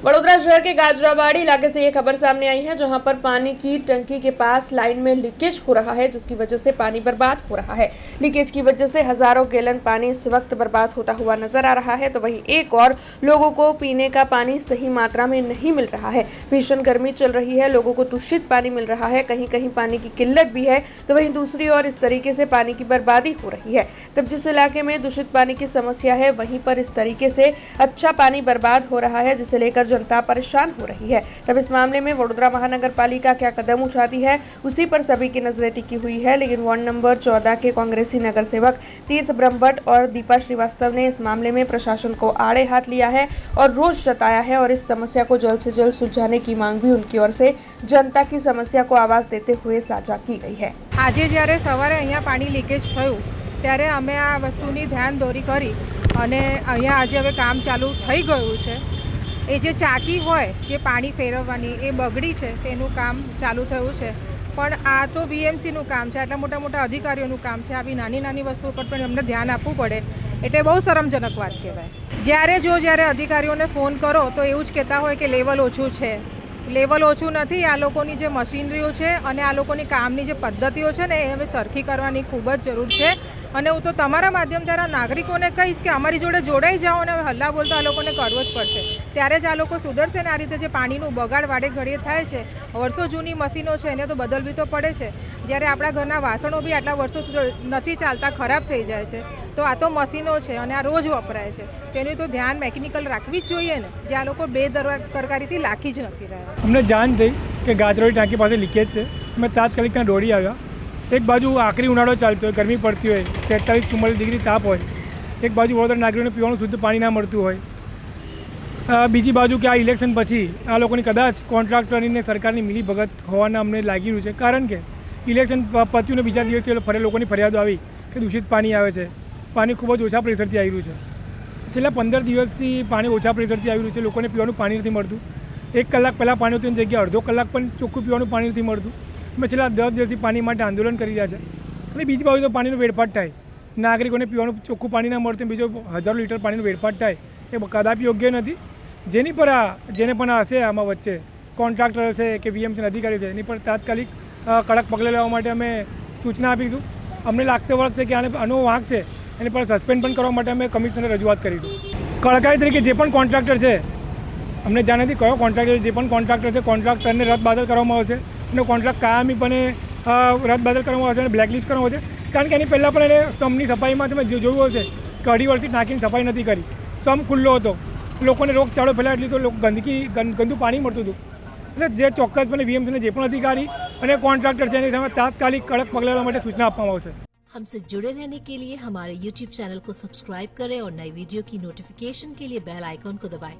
वडोदरा शहर के गाजराबाड़ी इलाके से ये खबर सामने आई है, जहां पर पानी की टंकी के पास लाइन में लीकेज हो रहा है, जिसकी वजह से पानी बर्बाद हो रहा है। लीकेज की वजह से हजारों गैलन पानी इस वक्त बर्बाद होता हुआ नजर आ रहा है। तो वहीं एक और लोगों को पीने का पानी सही मात्रा में नहीं मिल रहा है। भीषण गर्मी चल रही है, लोगों को दूषित पानी मिल रहा है, कहीं कहीं पानी की किल्लत भी है। तो वहीं दूसरी ओर इस तरीके से पानी की बर्बादी हो रही है। तब जिस इलाके में दूषित पानी की समस्या है, वहीं पर इस तरीके से अच्छा पानी बर्बाद हो रहा है, जिसे लेकर जनता परेशान हो रही है। तब इस मामले में वडोदरा महानगर पालिका क्या कदम उठाती है, उसी पर सभी की नजरें टिकी हुई है। लेकिन वार्ड नंबर 14 के कांग्रेसी नगर सेवक तीर्थ ब्रह्मभट्ट और दीपा श्रीवास्तव ने इस मामले में प्रशासन को आड़े हाथ लिया है और रोष जताया है और इस समस्या को जल्द से जल्द सुलझाने की मांग भी उनकी ओर से जनता की समस्या को आवाज देते हुए साझा की गई है। आज જ્યારે સવારે અહીંયા પાણી લીકેજ થયું ત્યારે અમે આ વસ્તુની ધ્યાન દોરી કરી અને અહીંયા આજે હવે કામ ચાલુ થઈ ગયું છે। એ જે ચાકી હોય જે પાણી ફેરવવાની એ બગડી છે તેનું કામ ચાલુ થયું છે, પણ આ તો બીએમસીનું કામ છે, આટલા મોટા મોટા અધિકારીઓનું કામ છે। આવી નાની નાની વસ્તુઓ પર પણ એમને ધ્યાન આપવું પડે એટલે બહુ શરમજનક વાત કહેવાય। જ્યારે અધિકારીઓને ફોન કરો તો એવું જ કહેતા હોય કે લેવલ ઓછું છે। લેવલ ઓછું નથી, આ લોકોની જે મશીનરીઓ છે અને આ લોકોની કામની જે પદ્ધતિઓ છે ને એ હવે સરખી કરવાની ખૂબ જ જરૂર છે। અને હું તો તમારા માધ્યમ દ્વારા નાગરિકોને કહીશ કે અમારી જોડે જોડાઈ જાઓ અને હવે હલ્લા બોલતા આ લોકોને કરવો જ પડશે, ત્યારે જ આ લોકો સુધરશે ને। આ રીતે જે પાણીનું બગાડ વાડે ઘડીએ થાય છે, વર્ષો જૂની મશીનો છે એને તો બદલવી તો પડે છે। જ્યારે આપણા ઘરના વાસણો બી આટલા વર્ષો નથી ચાલતા, ખરાબ થઈ જાય છે, તો આ તો મશીનો છે અને આ રોજ વપરાય છે, તેનું તો ધ્યાન મેકેનિકલ રાખવી જ જોઈએ ને, જે આ લોકો બેદરકારીથી લાખી જ નથી રહ્યા। અમને જાણ થઈ કે ગાજરોડી ટાંકી પાસે લીકેજ છે, અમે તાત્કાલિક ત્યાં દોડી આવ્યા। એક બાજુ આખરી ઉનાળો ચાલતો હોય, ગરમી પડતી હોય, 43-44 ડિગ્રી તાપ હોય, એક બાજુ વડોદરા નાગરિકોને પીવાનું શુદ્ધ પાણી ના મળતું હોય, બીજી બાજુ કે આ ઇલેક્શન પછી આ લોકોની કદાચ કોન્ટ્રાક્ટરની ને સરકારની મિલીભગત હોવાના અમને લાગી રહ્યું છે। કારણ કે ઇલેક્શન પત્યું ને બીજા દિવસે લોકોની ફરિયાદો આવી કે દૂષિત પાણી આવે છે, પાણી ખૂબ જ ઓછા પ્રેશરથી આવી રહ્યું છે। છેલ્લા 15 દિવસથી પાણી ઓછા પ્રેશરથી આવી રહ્યું છે, લોકોને પીવાનું પાણી નથી મળતું। 1 કલાક પહેલાં પાણી હતું એની જગ્યાએ અડધો કલાક પણ ચોખ્ખું પીવાનું પાણી નથી મળતું। અમે છેલ્લા 10 દિવસથી પાણી માટે આંદોલન કરી રહ્યા છે। અને બીજી બાજુ તો પાણીનો વેડફાટ થાય, નાગરિકોને પીવાનું ચોખ્ખું પાણી ના મળતું, બીજો હજારો લીટર પાણીનો વેડફાટ થાય, એ કદાપી યોગ્ય નથી। જેને પણ હશે આમાં વચ્ચે કોન્ટ્રાક્ટર છે કે બીએમસીના અધિકારી છે, એની પર તાત્કાલિક કડક પગલાં લેવા માટે અમે સૂચના આપીશું। અમને લાગતો વખતે કે આનો વાંક છે એની પર સસ્પેન્ડ પણ કરવા માટે અમે કમિશનરને રજૂઆત કરીશું। કડકાઈ તરીકે જે પણ કોન્ટ્રાક્ટર છે, અમને જાણ નથી કયો કોન્ટ્રાક્ટર, જે પણ કોન્ટ્રાક્ટર છે કોન્ટ્રાક્ટરને રદબાતલ કરવામાં આવશે અને કોન્ટ્રાક્ટ કાયમીપણે રદબાતલ કરવામાં આવશે અને બ્લેકલિસ્ટ કરવામાં આવશે। કારણ કે એની પહેલાં પણ એને સમની સફાઈમાં તમે જોયું હશે કે 2.5 વર્ષથી ટાંકીની સફાઈ નથી કરી, સમ ખુલ્લો હતો, લોકોને રોગચાળો ફેલાય એટલી તો ગંદુ પાણી મળતું હતું। એટલે જે ચોક્કસપણે બીએમસીને જે પણ અધિકારી અને કોન્ટ્રાક્ટર છે એની સામે તાત્કાલિક કડક પગલાં લેવા માટે સૂચના આપવામાં આવશે। हमसे जुड़े रहने के लिए हमारे YouTube चैनल को सब्सक्राइब करें और नई वीडियो की नोटिफिकेशन के लिए बेल आइकॉन को दबाएं।